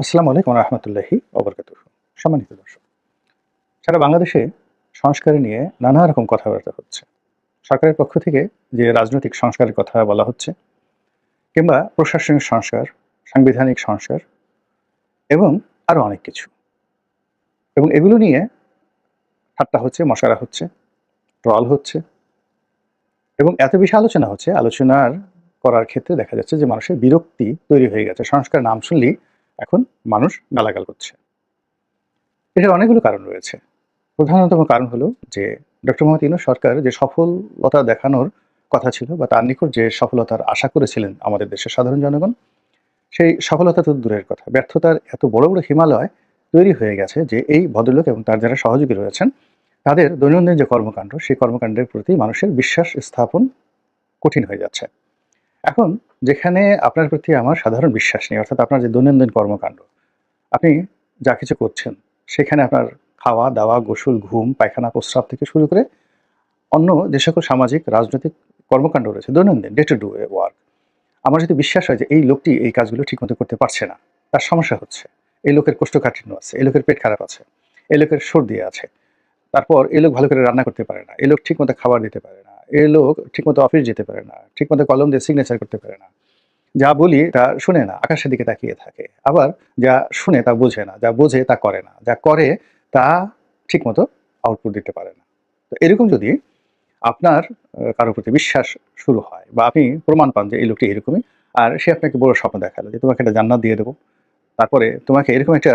আসসালামু আলাইকুম রহমতুল্লাহি ওবরকাতুহু। সম্মানিত দর্শক, সারা বাংলাদেশে সংস্কার নিয়ে নানা রকম কথাবার্তা হচ্ছে। সরকারের পক্ষ থেকে যে রাজনৈতিক সংস্কারের কথা বলা হচ্ছে, কিংবা প্রশাসনিক সংস্কার, সাংবিধানিক সংস্কার এবং আরও অনেক কিছু। এবং এগুলো নিয়ে ঠাট্টা হচ্ছে, মশকরা হচ্ছে, ট্রল হচ্ছে এবং এত বেশি আলোচনা হচ্ছে, আলোচনার করার ক্ষেত্রে দেখা যাচ্ছে যে মানুষের বিরক্তি তৈরি হয়ে গেছে। সংস্কার নাম শুনলেই এখন মানুষ গালাগাল করছে। এটার অনেকগুলো কারণ রয়েছে। প্রধানতম কারণ হলো যে ডক্টর মোহাম্মদ ইউনূস সরকার যে সফলতা দেখানোর কথা ছিল বা তার নিকট যে সফলতার আশা করেছিলেন আমাদের দেশের সাধারণ জনগণ, সেই সফলতা তো দূরের কথা। ব্যর্থতার এত বড়, বড় হিমালয় তৈরি হয়ে গেছে যে এই ভদ্রলোক এবং তার যারা সহযোগী রয়েছেন, তাদের দৈনন্দিন যে কর্মকাণ্ড, সেই কর্মকাণ্ডের প্রতি মানুষের বিশ্বাস স্থাপন কঠিন হয়ে যাচ্ছে। এখন যেখানে আপনার প্রতি আমার সাধারণ বিশ্বাস নেই, অর্থাৎ আপনার যে দৈনন্দিন কর্মকাণ্ড, আপনি যা কিছু করছেন, সেখানে আপনার খাওয়া-দাওয়া, গোসল, ঘুম, পায়খানা, প্রস্রাব থেকে শুরু করে অন্য যে সকল সামাজিক, রাজনৈতিক কর্মকাণ্ড রয়েছে, দৈনন্দিন ডে টু ডে ওয়ার্ক, আমার যদি বিশ্বাস হয় যে এই লোকটি এই কাজগুলো ঠিকমতো করতে পারছে না, তার সমস্যা হচ্ছে, এই লোকের কোষ্ঠকাঠিন্য আছে, এই লোকের পেট খারাপ আছে, এই লোকের সর্দি আছে, তারপর এই লোক ভালো করে রান্না করতে পারে না, এই লোক ঠিকমতো খাবার দিতে পারে না, এই লোক ঠিকমতো অফিস যেতে পারে না, ঠিকমতো কলম দিয়ে সিগনেচার করতে পারে না, যা বলি তা শুনে না, আকাশের দিকে তাকিয়ে থাকে, আবার যা শুনে তা বোঝে না, যা বোঝে তা করে না, যা করে তা ঠিকমতো আউটপুট দিতে পারে না। তো এরকম যদি আপনার কারো প্রতি বিশ্বাস শুরু হয় বা আপনি প্রমাণ পান যে এই লোকটি এরকমই, আর সে আপনাকে বড় স্বপ্ন দেখালো যে তোমাকে একটা জান্নাত দিয়ে দেবো, তারপরে তোমাকে এরকম একটা,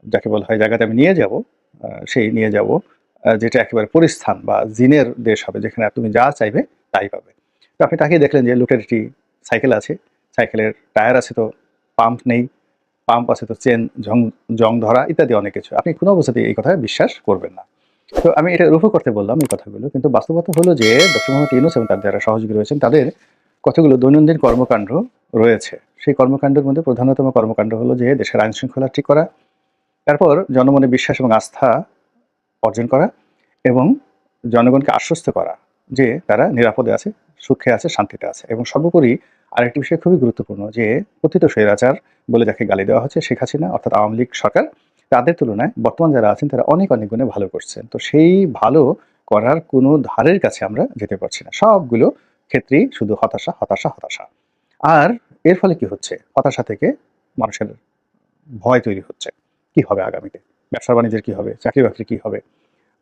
যাকে বলা হয়, জায়গাতে আমি নিয়ে যাব, সেই নিয়ে যাব যেটা একেবারে পরিস্থান বা জিনের দেশ হবে, যেখানে তুমি যা চাইবে তাই পাবে। তো আপনি তাকিয়ে দেখলেন যে লোকের একটি সাইকেল আছে, সাইকেলের টায়ার আছে তো পাম্প নেই, পাম্প আছে তো চেন জং ধরা ইত্যাদি অনেক কিছু। আপনি কোনো অবস্থাতেই এই কথায় বিশ্বাস করবেন না। তো আমি এটা রূপক করতে বললাম এই কথাগুলো। কিন্তু বাস্তবতা হলো যে ডক্টর মোহাম্মদ ইউনূস এবং তার যারা সহযোগী রয়েছেন, তাদের কতগুলো দৈনন্দিন কর্মকাণ্ড রয়েছে। সেই কর্মকাণ্ডের মধ্যে প্রধানতম কর্মকাণ্ড হলো যে দেশের আইন শৃঙ্খলা ঠিক করা, তারপর জনমনে বিশ্বাস এবং আস্থা অর্জন করা এবং জনগণকে আশ্বস্ত করা যে তারা নিরাপদে আছে, সুখে আছে, শান্তিতে আছে। এবং সর্বোপরি আরেকটি বিষয় খুবই গুরুত্বপূর্ণ যে পতিত স্বৈরাচার বলে যাকে গালি দেওয়া হচ্ছে, শেখ হাসিনা অর্থাৎ আওয়ামী লীগ সরকার, তাদের তুলনায় বর্তমান যারা আছেন তারা অনেক, অনেক গুণে ভালো করছেন। তো সেই ভালো করার কোনো ধারের কাছে আমরা যেতে পারছি না। সবগুলো ক্ষেত্রেই শুধু হতাশা, হতাশা, হতাশা। আর এর ফলে কি হচ্ছে? হতাশা থেকে মানুষের ভয় তৈরি হচ্ছে। কি হবে আগামীতে? ব্যবসা-বাণিজ্যের কি হবে? চাকরি-বাকরির কি হবে?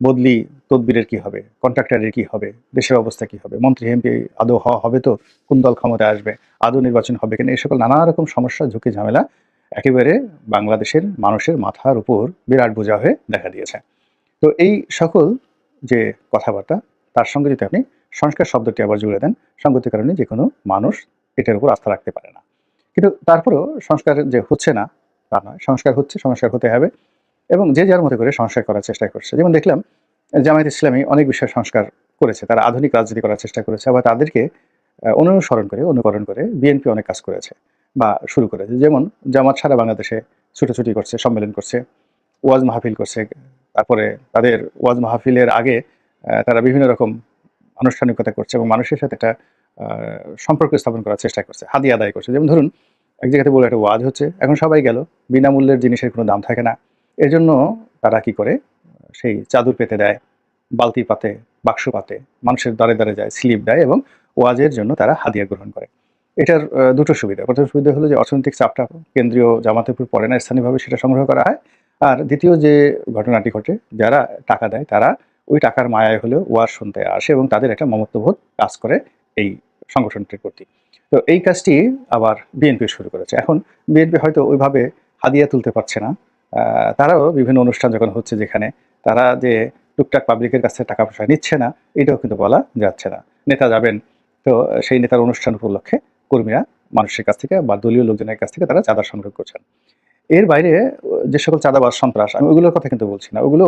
বদলি তদবিরের কি হবে? কন্ট্রাক্টরের কি হবে? দেশের অবস্থা কি হবে? মন্ত্রী এমপি আদৌ হওয়া হবে তো? কোন দল ক্ষমতায় আসবে? আদৌ নির্বাচন হবে কিনা? এই সকল নানা রকম সমস্যা, ঝুঁকি, ঝামেলা একেবারে বাংলাদেশের মানুষের মাথার উপর বিরাট বোঝা হয়ে দেখা দিয়েছে। তো এই সকল যে কথাবার্তা, তার সঙ্গে যদি আপনি সংস্কার শব্দটি আবার জুড়ে দেন, সঙ্গতির কারণে যেকোনো মানুষ এটার উপর আস্থা রাখতে পারে না। কিন্তু তারপরেও সংস্কার যে হচ্ছে না তা নয়। সংস্কার হচ্ছে, সংস্কার হতে হবে এবং যে যার মতো করে সংস্কার করার চেষ্টা করছে। যেমন দেখলাম জামায়াত ইসলামী অনেক বিষয়ে সংস্কার করেছে। তারা আধুনিক রাজনীতি করার চেষ্টা করেছে। আবার তাদেরকে অনুসরণ করে, অনুকরণ করে বিএনপি অনেক কাজ করেছে বা শুরু করেছে। যেমন জামাত সারা বাংলাদেশে ছুটোছুটি করছে, সম্মেলন করছে, ওয়াজ মাহফিল করছে। তারপরে তাদের ওয়াজ মাহফিলের আগে তারা বিভিন্ন রকম আনুষ্ঠানিকতা করছে এবং মানুষের সাথে একটা আ সম্পর্ক স্থাপন করার চেষ্টা করছে। হাদিয়া আদায় করছে। যেমন ধরুন, এক জায়গাতে বড় একটা ওয়াজ হচ্ছে। এখন সবাই গেল। বিনামূল্যের জিনিসের কোনো দাম থাকে না। এজন্য তারা কি করে? সেই চাদর পেতে দেয়, বালতি পাতে, বাক্স পাতে, মানুষের দ্বারে, দ্বারে যায়, স্লিপ দেয় এবং ওয়াজের জন্য তারা হাদিয়া গ্রহণ করে। এটার দুটো সুবিধা। ১ম সুবিধা হলো যে অর্থনৈতিক চাপটা কেন্দ্রীয় জামাতের উপর পড়ে না, স্থানীয়ভাবে সেটা সংগ্রহ করা হয়। আর দ্বিতীয় যে ঘটনাটি ঘটে, যারা টাকা দেয় তারা ওই টাকার মায়ায় হলেও ওয়াজ শুনতে আসে এবং তাদের একটা মমত্ববোধ কাজ করে এই সংগঠনটির প্রতি। তো এই কাজটি আবার বিএনপি শুরু করেছে। এখন বিএনপি হয়তো ওইভাবে হাদিয়া তুলতে পারছে না। আ তারাও বিভিন্ন অনুষ্ঠান যখন হচ্ছে যেখানে, তারা যে টুকটাক পাবলিকের কাছ থেকে টাকা পয়সা নিচ্ছে না, এটাও কিন্তু বলা যাচ্ছে না। নেতা যাবেন, তো সেই নেতার অনুষ্ঠান উপলক্ষে কর্মীরা মানুষের কাছ থেকে বা দলীয় লোকজনের কাছ থেকে তারা চাঁদা সংগ্রহ করছেন। এর বাইরে যে সকল চাঁদাবাজ সন্ত্রাস, আমি ওগুলোর কথা কিন্তু বলছি না। ওগুলো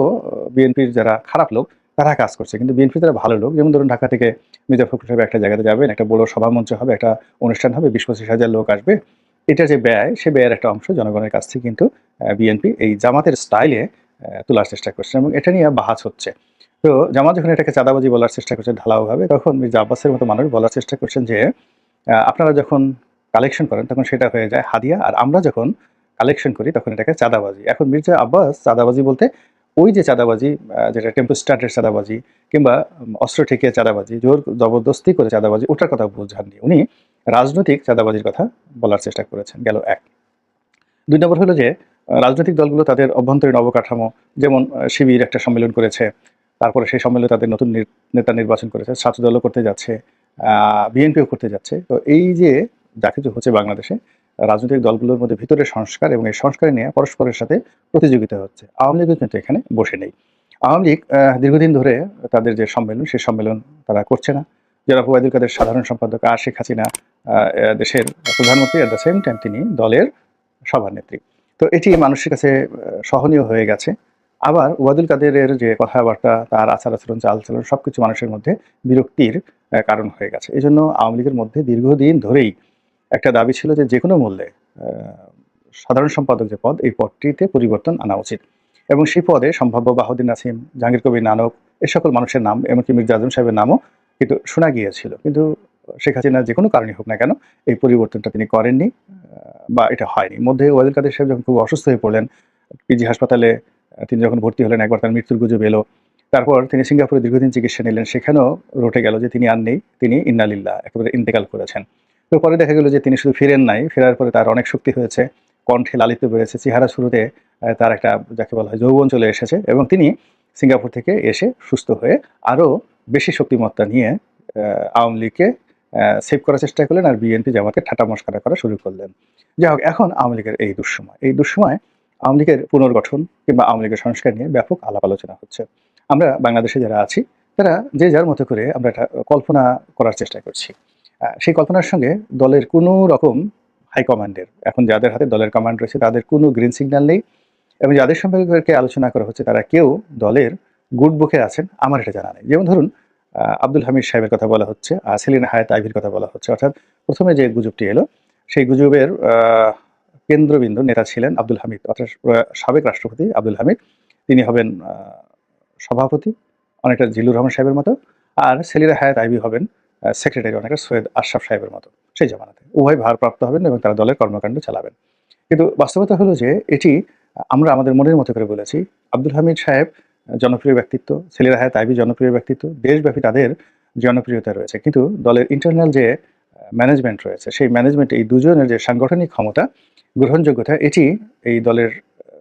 বিএনপির যারা খারাপ লোক তারা কাজ করছে। কিন্তু বিএনপির যারা ভালো লোক, যেমন ধরুন ঢাকা থেকে মির্জা ফখরুল সাহেব একটা জায়গাতে যাবেন, একটা বড় সভামঞ্চ হবে, একটা অনুষ্ঠান হবে, ২০-২৫ হাজার লোক আসবে। এটার যে ব্যয়, সে ব্যয়ের একটা অংশ জনগণের কাছ থেকে কিন্তু বিএনপি এই জামাতের স্টাইলে তোলার চেষ্টা করছে এবং এটা নিয়ে বাহাস হচ্ছে। তো জামাত যখন এটাকে চাঁদাবাজি বলার চেষ্টা করছে ঢালাওভাবে, তখন মির্জা আব্বাসের মতো মানুষ বলার চেষ্টা করছেন যে আপনারা যখন কালেকশন করেন তখন সেটা হয়ে যায় হাদিয়া, আর আমরা যখন কালেকশন করি তখন এটাকে চাঁদাবাজি। এখন মির্জা আব্বাস চাঁদাবাজি বলতে ওই যে চাঁদাবাজি যেটা টেম্পো স্টার্টের চাঁদাবাজি কিংবা অস্ত্র ঠেকিয়ে চাঁদাবাজি, জোর জবরদস্তি করে চাঁদাবাজি ওটার কথা বোঝাননি। উনি রাজনৈতিক চাঁদাবাজির কথা বলার চেষ্টা করেছেন, গেল ১। ২ নম্বর হলো যে রাজনৈতিক দলগুলো তাদের অভ্যন্তরীণ অবকাঠামো যেমন শিবির একটা সম্মেলন করেছে, তারপরে সেই সম্মেলনে তাদের নতুন নেতা নির্বাচন করেছে, ছাত্রদলও করতে যাচ্ছে, বিএনপিও করতে যাচ্ছে। তো এই যে যা কিছু হচ্ছে বাংলাদেশে রাজনৈতিক দলগুলোর মধ্যে ভিতরে সংস্কার এবং এই সংস্কার নিয়ে পরস্পরের সাথে প্রতিযোগিতা হচ্ছে। আওয়ামী লীগও কিন্তু এখানে বসে নেই। আওয়ামী লীগ দীর্ঘদিন ধরে তাদের যে সম্মেলন সেই সম্মেলন তারা করছে না। জনাব ওবায়দুল কাদের সাধারণ সম্পাদক আর শেখ হাসিনা দেশের প্রধানমন্ত্রী, অ্যাট দ্য সেম টাইম তিনি দলের সভানেত্রী। তো এটি মানুষের কাছে সহনীয় হয়ে গেছে। আবার ওবায়দুল কাদেরের যে কথাবার্তা, তার আচার-আচরণ, চাল-চলন সবকিছু মানুষের মধ্যে বিরক্তির কারণ হয়ে গেছে। এজন্য আওয়ামী লীগের মধ্যে দীর্ঘদিন ধরেই একটা দাবি ছিল যে যেকোনো মূল্যে আ সাধারণ সম্পাদক যে পদ, এই পদটিতে পরিবর্তন আনা উচিত। এবং সেই পদে সম্ভাব্য বাহাউদ্দিন নাসিম, জাহাঙ্গীর কবির নানক এ সকল মানুষের নাম, এমনকি মির্জা আজম সাহেবের নামও কিন্তু শোনা গিয়েছিল। কিন্তু শেখ হাসিনা যেকোনো কারণেই হোক না কেন, এই পরিবর্তনটা তিনি করেননি বা এটা হয়নি। মধ্যে ওবায়দুল কাদের সাহেব যখন খুব অসুস্থ হয়ে পড়লেন, পিজি হাসপাতালে তিনি যখন ভর্তি হলেন, একবার তার মৃত্যুর গুজব এলো। তারপর তিনি সিঙ্গাপুরে দীর্ঘদিন চিকিৎসা নিলেন। সেখানেও রটে গেল যে তিনি আর নেই। তিনি ইন্না লিল্লাহ একেবারে ইন্তেকাল করেছেন। তো পরে দেখা গেল যে তিনি শুধু ফিরেন নাই, ফেরার পরে তার অনেক শক্তি হয়েছে, কণ্ঠে লালিত্য বেড়েছে, চেহারা শুরুতে তার একটা যাকে বলা হয় যৌবন চলে এসেছে এবং তিনি সিঙ্গাপুর থেকে এসে সুস্থ হয়ে আরও বেশি শক্তিমত্তা নিয়ে আওয়ামী লীগকে সেভ করার চেষ্টা করলেন আর বিএনপি জামাতকে ঠাট্টা মশকরা করা শুরু করলেন। যাই হোক, এখন আওয়ামী লীগের এই দুঃসময়। এই দুঃসময়ে আওয়ামী লীগের পুনর্গঠন কিংবা আওয়ামী লীগের সংস্কার নিয়ে ব্যাপক আলাপ আলোচনা হচ্ছে। আমরা বাংলাদেশে যারা আছি তারা যে যার মতো করে আমরা এটা কল্পনা করার চেষ্টা করছি। সেই কল্পনার সঙ্গে দলের কোনো রকম হাইকমান্ডের, এখন যাদের হাতে দলের কমান্ড রয়েছে তাদের কোনো গ্রিন সিগন্যাল নেই এবং যাদের সম্পর্কে আলোচনা করা হচ্ছে তারা কেউ দলের গুড বুকে আছেন আমার এটা জানা নেই। যেমন ধরুন আব্দুল হামিদ সাহেবের কথা বলা হচ্ছে, সেলিনা হায়াৎ আইভীর কথা বলা হচ্ছে। অর্থাৎ প্রথমে যে গুজবটি এলো সেই গুজবের কেন্দ্রবিন্দু নেতা ছিলেন আব্দুল হামিদ, অর্থাৎ সাবেক রাষ্ট্রপতি আব্দুল হামিদ। তিনি হবেন সভাপতি, অনেকটা জিল্লুর রহমান সাহেবের মতো, আর সেলিনা হায়াৎ আইভী হবেন সেক্রেটারি, অনেকটা সৈয়দ আশরাফ সাহেবের মতো সেই জামানাতে। উভয় ভারপ্রাপ্ত হবেন এবং তারা দলের কর্মকাণ্ড চালাবেন। কিন্তু বাস্তবতা হলো যে এটি আমরা আমাদের মনের মতো করে বলেছি। আব্দুল হামিদ সাহেব জনপ্রিয় ব্যক্তিত্ব, সেলিনা হায়াৎ আইভী জনপ্রিয় ব্যক্তিত্ব, দেশব্যাপী তাদের জনপ্রিয়তা রয়েছে। কিন্তু দলের ইন্টারনাল যে ম্যানেজমেন্ট রয়েছে সেই ম্যানেজমেন্টে এই দুজনের যে সাংগঠনিক ক্ষমতা, গ্রহণযোগ্যতা এটি এই দলের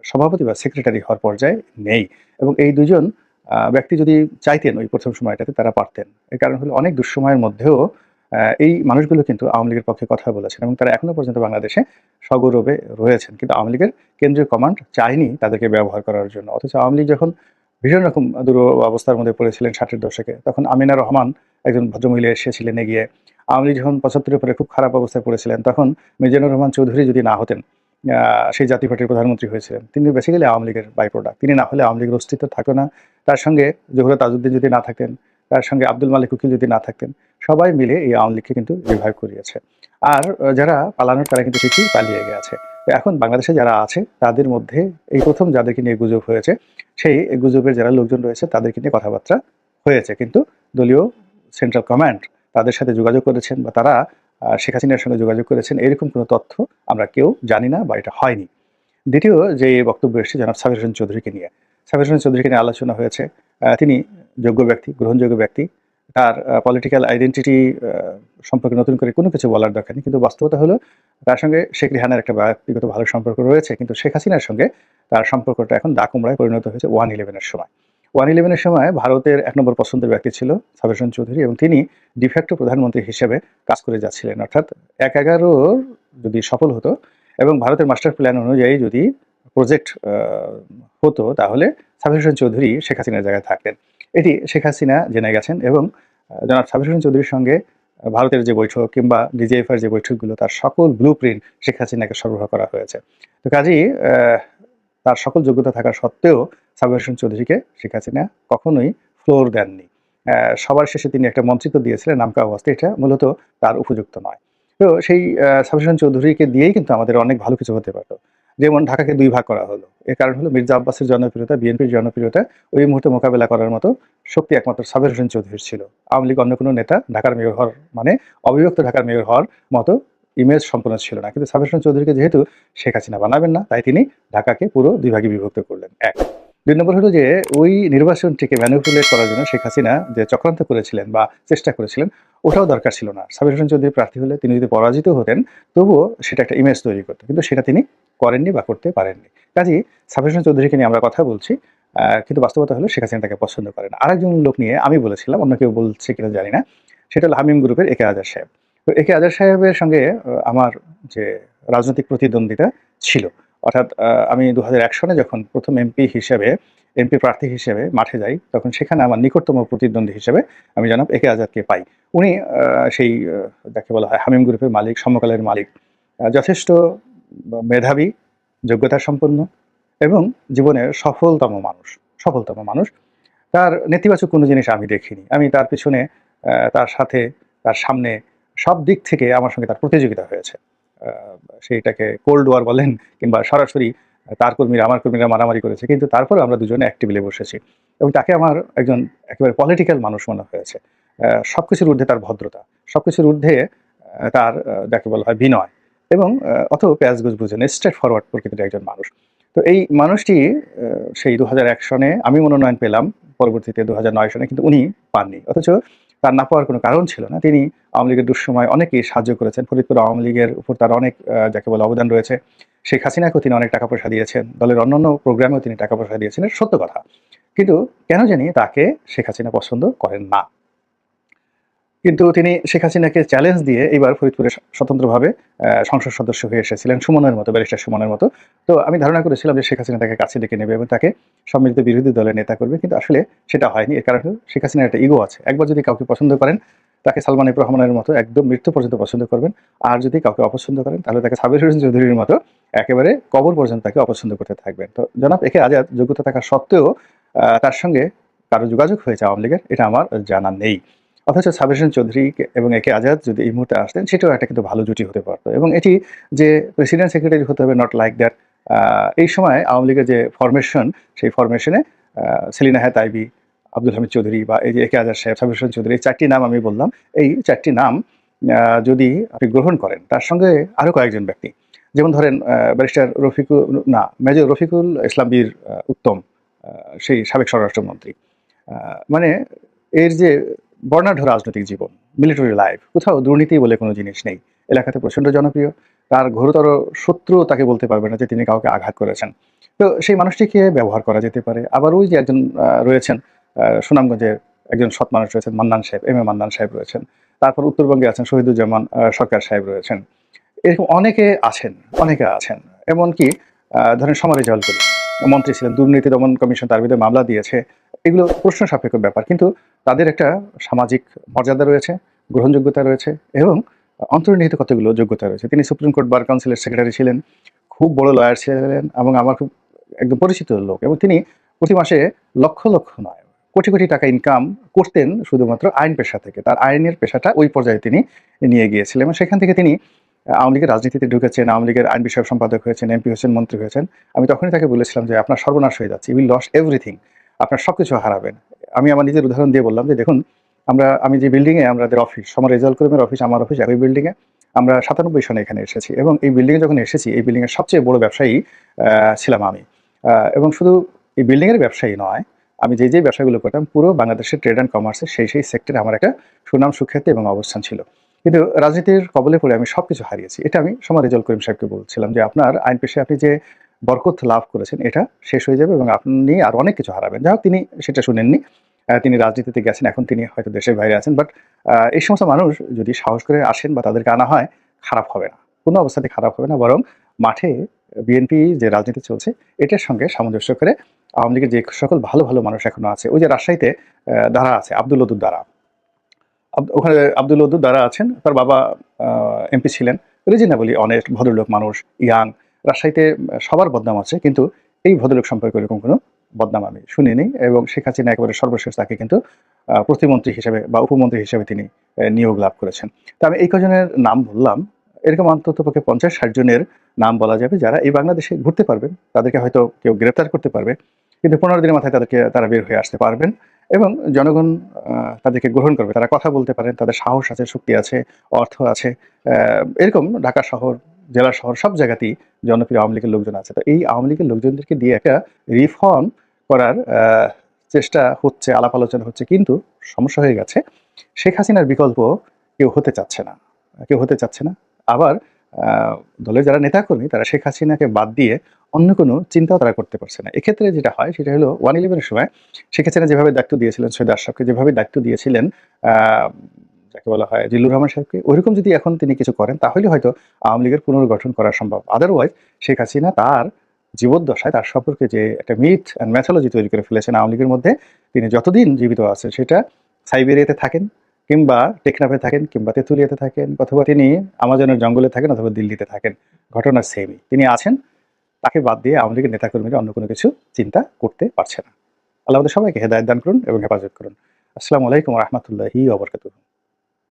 সভাপতি বা সেক্রেটারি হওয়ার পর্যায়ে নেই এবং এই দুজন ব্যক্তি যদি চাইতেন ওই প্রথম সময়টাতে তারা পারতেন। এর কারণ হলো অনেক দুঃসময়ের মধ্যেও এই মানুষগুলো কিন্তু আওয়ামী লীগের পক্ষে কথা বলেছেন এবং তারা এখনো পর্যন্ত বাংলাদেশে সগৌরবে রয়েছেন। কিন্তু আওয়ামী লীগের কেন্দ্রীয় কমান্ড চায়নি তাদেরকে ব্যবহার করার জন্য। অথচ আওয়ামী লীগ যখন ভীষণ রকম অবস্থার মধ্যে পড়েছিলেন ৬০-এর দশকে, তখন আমিনা রহমান একজন ভদ্রমহিলা এসেছিলেন এগিয়ে। আওয়ামী লীগ যখন ৭৫-এর পরে খুব খারাপ অবস্থায় পড়েছিলেন, তখন মিজানুর রহমান চৌধুরী যদি না হতেন, সেই জাতীয় পার্টির প্রধানমন্ত্রী হয়েছিলেন। তিনি বেসিক্যালি আওয়ামী লীগের বাই প্রোডাক্ট। তিনি না হলে আওয়ামী লীগের অস্তিত্ব থাকতো না। তার সঙ্গে জহুরা তাজউদ্দিন যদি না থাকতেন, তার সঙ্গে আব্দুল মালিক উকিল যদি না থাকতেন, সবাই মিলে এই আওয়ামী লীগকে কিন্তু রিভাইভ করিয়েছে। আর যারা পালানোর তারা কিন্তু ঠিকই পালিয়ে গেছে। তো এখন বাংলাদেশে যারা আছে তাদের মধ্যে এই প্রথম যাদেরকে নিয়ে গুজব হয়েছে, সেই গুজবের যারা লোকজন রয়েছে তাদেরকে নিয়ে কথাবার্তা হয়েছে। কিন্তু দলীয় সেন্ট্রাল কমান্ড তাদের সাথে যোগাযোগ করেছেন বা তারা শেখ হাসিনার সঙ্গে যোগাযোগ করেছেন এরকম কোনো তথ্য আমরা কেউ জানি না বা এটা হয়নি। দ্বিতীয় যে বক্তব্য এসেছে জনাব সাবির হোসেন চৌধুরীকে নিয়ে। সাবির হোসেন চৌধুরীকে নিয়ে আলোচনা হয়েছে। তিনি যোগ্য ব্যক্তি, গ্রহণযোগ্য ব্যক্তি। তার পলিটিক্যাল আইডেন্টিটি সম্পর্কে নতুন করে কোনো কিছু বলার দরকার নেই। কিন্তু বাস্তবতা হলো তার সঙ্গে শেখ রেহানার একটা ব্যক্তিগত ভালো সম্পর্ক রয়েছে। কিন্তু শেখ হাসিনার সঙ্গে তার সম্পর্কটা এখন দা-কুমড়ায় পরিণত হয়েছে 111-এর সময়। 111-এর সময় ভারতের ১ নম্বর পছন্দের ব্যক্তি ছিল সাবির হোসেন চৌধুরী এবং তিনি ডিফ্যাক্টো প্রধানমন্ত্রী হিসেবে কাজ করে যাচ্ছিলেন। অর্থাৎ ১/১১ যদি সফল হতো এবং ভারতের মাস্টার প্ল্যান অনুযায়ী যদি প্রজেক্ট হতো তাহলে সাবির হোসেন চৌধুরী শেখ হাসিনার জায়গায় থাকতেন। এটি শেখ হাসিনা জেনে গেছেন এবং জনাব সাবির হোসেন চৌধুরীর সঙ্গে ভারতের যে বৈঠক কিংবা ডিজিএফআইয়ের যে বৈঠকগুলো তার সকল ব্লুপ্রিন্ট শেখ হাসিনাকে সরবরাহ করা হয়েছে। তো কাজেই তার সকল যোগ্যতা থাকা সত্ত্বেও সাবির হোসেন চৌধুরীকে শেখ হাসিনা কখনোই ফ্লোর দেননি। সবার শেষে তিনি একটা মন্ত্রিত্ব দিয়েছিলেন নামকা ওয়াস্তে, এটা মূলত তার উপযুক্ত নয়। তো সেই সাবির হোসেন চৌধুরীকে দিয়েই কিন্তু আমাদের অনেক ভালো কিছু হতে পারত। যেমন ঢাকাকে ২ ভাগ করা হলো। এর কারণ হলো মির্জা আব্বাসের জনপ্রিয়তা, বিএনপির জনপ্রিয়তা ওই মুহূর্তে মোকাবেলা করার মতো শক্তি একমাত্র সাবির হোসেন চৌধুরীর ছিল। আওয়ামী লীগ অন্য কোনো নেতা ঢাকার মেয়র হওয়ার মানে অবিভক্ত ঢাকার মেয়র হওয়ার মতো ইমেজ সম্পন্ন ছিল না। কিন্তু সাবির হোসেন চৌধুরীকে যেহেতু শেখ হাসিনা বানাবেন না, তাই তিনি ঢাকাকে পুরো ২ ভাগে বিভক্ত করলেন। ১। ২ নম্বর হলো যে ওই নির্বাচনটিকে ম্যানিপুলেট করার জন্য শেখ হাসিনা যে চক্রান্ত করেছিলেন বা চেষ্টা করেছিলেন, ওটাও দরকার ছিল না। সাবির হোসেন চৌধুরী প্রার্থী হলে তিনি যদি পরাজিত হতেন, তবুও সেটা একটা ইমেজ তৈরি করত। কিন্তু সেটা তিনি করেননি বা করতে পারেননি। কাজেই সাবির হোসেন চৌধুরীকে নিয়ে আমরা কথা বলছি। কিন্তু বাস্তবতা হলো শেখ হাসিনা তাকে পছন্দ করে না। আরেকজন লোক নিয়ে আমি বলেছিলাম, অন্য কেউ বলছে কিনা জানি না। সেটা হলো হামিম গ্রুপের একে আজাদ সাহেব। তো একে আজাদ সাহেবের সঙ্গে আমার যে রাজনৈতিক প্রতিদ্বন্দ্বিতা ছিল, অর্থাৎ আমি ২০০১ সনে যখন প্রথম এমপি প্রার্থী হিসেবে মাঠে যাই, তখন সেখানে আমার নিকটতম প্রতিদ্বন্দ্বী হিসেবে আমি জনাব একে আজাদকে পাই। উনি সেই যাকে বলা হয় হামিম গ্রুপের মালিক, সমকালের মালিক। যথেষ্ট মেধাবী, যোগ্যতা সম্পন্ন এবং জীবনের সফলতম মানুষ। তার নেতিবাচক কোনো জিনিস আমি দেখিনি। আমি তার পিছনে তার সাথে, তার সামনে সব দিক থেকে আমার সঙ্গে তার প্রতিযোগিতা হয়েছে। আ সেইটাকে কোল্ড ওয়ার বলেন কিংবা সরাসরি তার কর্মীরা আমার কর্মীরা মারামারি করেছে। কিন্তু তারপরেও আমরা দুজনে এক টেবিলে বসেছি। এবং তাকে আমার একজন একেবারে পলিটিক্যাল মানুষ মনে হয়েছে। সবকিছুর ঊর্ধ্বে তার ভদ্রতা, সবকিছুর ঊর্ধ্বে তার যাকে বলা হয় বিনয় এবং অত পেঁয়াজ-গোছ বুঝে না, স্ট্রেইট ফরওয়ার্ড প্রকৃতির একজন মানুষ। তো এই মানুষটি সেই ২০০১ সনে আমি মনোনয়ন পেলাম, পরবর্তীতে ২০০৯ সনে কিন্তু উনি পাননি। অথচ তার না পাওয়ার কোনো কারণ ছিল না। তিনি আওয়ামী লীগের দুঃসময়ে অনেকেই সাহায্য করেছেন। ফরিদপুর আওয়ামী লীগের উপর তার অনেক যাকে বলে অবদান রয়েছে। শেখ হাসিনাকেও তিনি অনেক টাকা-পয়সা দিয়েছেন। দলের অন্যান্য প্রোগ্রামেও তিনি টাকা-পয়সা দিয়েছেন। এটা সত্য কথা। কিন্তু কেন জানি তাকে শেখ হাসিনা পছন্দ করেন না। কিন্তু তিনি শেখ হাসিনাকে চ্যালেঞ্জ দিয়ে এইবার ফরিদপুরে স্বতন্ত্রভাবে সংসদ সদস্য হয়ে এসেছিলেন সুমনের মতো, ব্যারিস্টার সুমনের মতো। তো আমি ধারণা করেছিলাম যে শেখ হাসিনা তাকে কাছে ডেকে নেবে এবং তাকে সম্মিলিত বিরোধী দলের নেতা করবে। কিন্তু আসলে সেটা হয়নি। এর কারণ হলো শেখ হাসিনার একটা ইগো আছে। একবার যদি কাউকে পছন্দ করেন, তাকে সালমান এফ রহমানের মতো একদম মৃত্যু পর্যন্ত পছন্দ করবেন। আর যদি কাউকে অপছন্দ করেন, তাহলে তাকে সাবির হোসেন চৌধুরীর মতো একেবারে কবর পর্যন্ত তাকে অপছন্দ করতে থাকবেন। তো জনাব একে আজাদ যোগ্যতা থাকা সত্ত্বেও তার সঙ্গে কারো যোগাযোগ হয়েছে আওয়ামী লীগের, এটা আমার জানা নেই। অথচ সাবির হোসেন চৌধুরী এবং একে আজাদ যদি এই মুহূর্তে আসতেন, সেটাও একটা কিন্তু ভালো জুটি হতে পারত। এবং এটি যে প্রেসিডেন্ট সেক্রেটারি হতে হবে, নট লাইক দ্যাট। এই সময় আওয়ামী লীগের যে ফরমেশন, সেই ফরমেশনে সেলিনা হায়াৎ আইভী, আব্দুল হামিদ চৌধুরী বা এই যে একে আজাদ সাহেব, সাবির হোসেন চৌধুরী, এই ৪টি নাম আমি বললাম। এই ৪টি নাম যদি আপনি গ্রহণ করেন, তার সঙ্গে আরো কয়েকজন ব্যক্তি, যেমন ধরেন ব্যারিস্টার মেজর রফিকুল ইসলাম বীর উত্তম, সেই সাবেক স্বরাষ্ট্রমন্ত্রী। মানে এর যে বর্ণাঢ্য রাজনৈতিক জীবন, মিলিটারি লাইফ, কোথাও দুর্নীতি বলে কোনো জিনিস নেই। এলাকাতে প্রচণ্ড জনপ্রিয়। তার ঘোরতর শত্রু তাকে বলতে পারবে না যে তিনি কাউকে আঘাত করেছেন। তো সেই মানুষটিকে ব্যবহার করা যেতে পারে। আবার ওই যে একজন রয়েছেন সুনামগঞ্জের একজন সৎ মানুষ রয়েছেন, মান্নান সাহেব, এম এ মান্নান সাহেব রয়েছেন। তারপর উত্তরবঙ্গে আছেন শহীদুজ্জামান সরকার সাহেব রয়েছেন। এরকম অনেকে আছেন। এমনকি ধরেন সমর রেজাউল করিম মন্ত্রী ছিলেন, দুর্নীতি দমন কমিশন তার বিরুদ্ধে মামলা দিয়েছে। এগুলো প্রশ্ন সাপেক্ষ ব্যাপার। কিন্তু তাদের একটা সামাজিক মর্যাদা রয়েছে, গ্রহণযোগ্যতা রয়েছে এবং অন্তর্নিহিত কতগুলো যোগ্যতা রয়েছে। তিনি সুপ্রিম কোর্ট বার কাউন্সিলের সেক্রেটারি ছিলেন, খুব বড় লয়ার ছিলেন এবং আমার খুব একদম পরিচিত লোক। এবং তিনি প্রতি মাসে লক্ষ নয়, কোটি টাকা ইনকাম করতেন শুধুমাত্র আইন পেশা থেকে। তার আইনের পেশাটা ওই পর্যায়ে তিনি নিয়ে গিয়েছিলেন এবং সেখান থেকে তিনি আওয়ামী লীগের রাজনীতিতে ঢুকেছেন, আওয়ামী লীগের আইন বিষয়ক সম্পাদক হয়েছেন, এমপি হয়েছেন, মন্ত্রী হয়েছেন। আমি তখনই তাকে বলেছিলাম যে, "আপনার সর্বনাশ হয়ে যাচ্ছে। You will lose everything. আপনার সবকিছু হারাবেন।" আমি আমার নিজের উদাহরণ দিয়ে বললাম যে, "দেখুন, আমি যে বিল্ডিংয়ে আমাদের অফিস, সমর রেজাউল করিমের অফিস, আমার অফিস একই বিল্ডিংয়ে। আমরা ৯৭ সনে এখানে এসেছি এবং এই বিল্ডিংয়ে যখন এসেছি, এই বিল্ডিংয়ের সবচেয়ে বড় ব্যবসায়ী ছিলাম আমি। এবং শুধু এই বিল্ডিংয়ের ব্যবসায়ী নয়, আমি যে ব্যবসাগুলো করতাম পুরো বাংলাদেশের ট্রেড অ্যান্ড কমার্সের সেই সেক্টরে আমার একটা সুনাম সুখ্যাতি এবং অবস্থান ছিল। কিন্তু রাজনীতির কবলে পড়ে আমি সবকিছু হারিয়েছি।" এটা আমি সমর রেজাউল করিম সাহেবকে বলছিলাম যে, "আপনার আইন পেশায় আপনি যে বরকত লাভ করেছেন, এটা শেষ হয়ে যাবে এবং আপনি আরো অনেক কিছু হারাবেন।" যাই হোক, তিনি সেটা শুনেননি। তিনি রাজনীতিতে গেছেন, এখন তিনি হয়তো দেশের বাইরে আছেন। বাট এই সমস্ত মানুষ যদি সাহস করে আসেন বা তাদেরকে আনা হয়, খারাপ হবে না। কোনো অবস্থাতে খারাপ হবে না, বরং মাঠে বিএনপি যে রাজনীতি চলছে, এটার সঙ্গে সামঞ্জস্য করে আওয়ামী লীগের যে সকল ভালো মানুষ এখনো আছে, ওই যে রাজশাহীতে দারা আছে, আব্দুল ওদুদ দারা। ওখানে আব্দুল ওদুদ দারা আছেন। তার বাবা এমপি ছিলেন। রিজনেবলি অনেস্ট ভদ্রলোক মানুষ, ইয়াং। রাজশাহীতে সবার বদনাম আছে, কিন্তু এই ভদ্রলোক সম্পর্কে এরকম কোনো বদনাম আমি শুনিনি এবং শেখ হাসিনা একেবারে সর্বশেষ তাকে কিন্তু প্রতিমন্ত্রী হিসেবে বা উপমন্ত্রী হিসেবে তিনি নিয়োগ লাভ করেছেন। তো আমি এই কজনের নাম বললাম। এরকম অন্ততপক্ষে ৫০-৬০ জনের নাম বলা যাবে যারা এই বাংলাদেশে ঘুরতে পারবেন। তাদেরকে হয়তো কেউ গ্রেপ্তার করতে পারবে। কিন্তু ১৫ দিনের মাথায় তারা বের হয়ে আসতে পারবেন এবং জনগণ তাদেরকে গ্রহণ করবে। তারা কথা বলতে পারেন, তাদের সাহস আছে, শক্তি আছে, অর্থ আছে। এরকম ঢাকা শহর, জেলা শহর সব জায়গাতেই জনপ্রিয় আওয়ামী লীগের লোকজন আছে। তো এই আওয়ামী লীগের লোকজনদেরকে দিয়ে একটা রিফর্ম করার চেষ্টা হচ্ছে, আলাপ আলোচনা হচ্ছে। কিন্তু সমস্যা হয়ে গেছে, শেখ হাসিনার বিকল্প কেউ হতে চাচ্ছে না। কেউ হতে চাচ্ছে না। আবার দলের যারা নেতাকর্মী তারা শেখ হাসিনাকে বাদ দিয়ে অন্য কোনো চিন্তাও তারা করতে পারছে না। এক্ষেত্রে যেটা হয় সেটা হলো 111 এর সময় শেখ হাসিনা যেভাবে দায়িত্ব দিয়েছিলেন, সৈয়দ আশরাফকে যেভাবে দায়িত্ব দিয়েছিলেন, আ যাকে বলা হয় জিল্লুর রহমান সাহেবকে, ওইরকম যদি এখন তিনি কিছু করেন তাহলে হয়তো আওয়ামী লীগের পুনর্গঠন করা সম্ভব। আদারওয়াইজ শেখ হাসিনা তার জীবদ্দশায় তার সম্পর্কে যে একটা মিথ অ্যান্ড ম্যাথোলজি তৈরি করে ফেলেছেন আওয়ামী লীগের মধ্যে, তিনি যতদিন জীবিত আছেন সেটা সাইবেরিয়াতে থাকেন কিংবা টেকনাফে থাকেন কিংবা তেঁতুলিয়াতে থাকেন অথবা তিনি আমাজনের জঙ্গলে থাকেন অথবা দিল্লিতে থাকেন, ঘটনা সেমই। তিনি আছেন, তাকে বাদ দিয়ে আওয়ামী লীগের নেতাকর্মীরা অন্য কোনো কিছু চিন্তা করতে পারছে না। আল্লাহ আমাদের সবাইকে হেদায়েত দান করুন এবং হেফাজত করুন। আসসালামু আলাইকুম ওয়া রাহমাতুল্লাহি ওয়া বারাকাতুহু।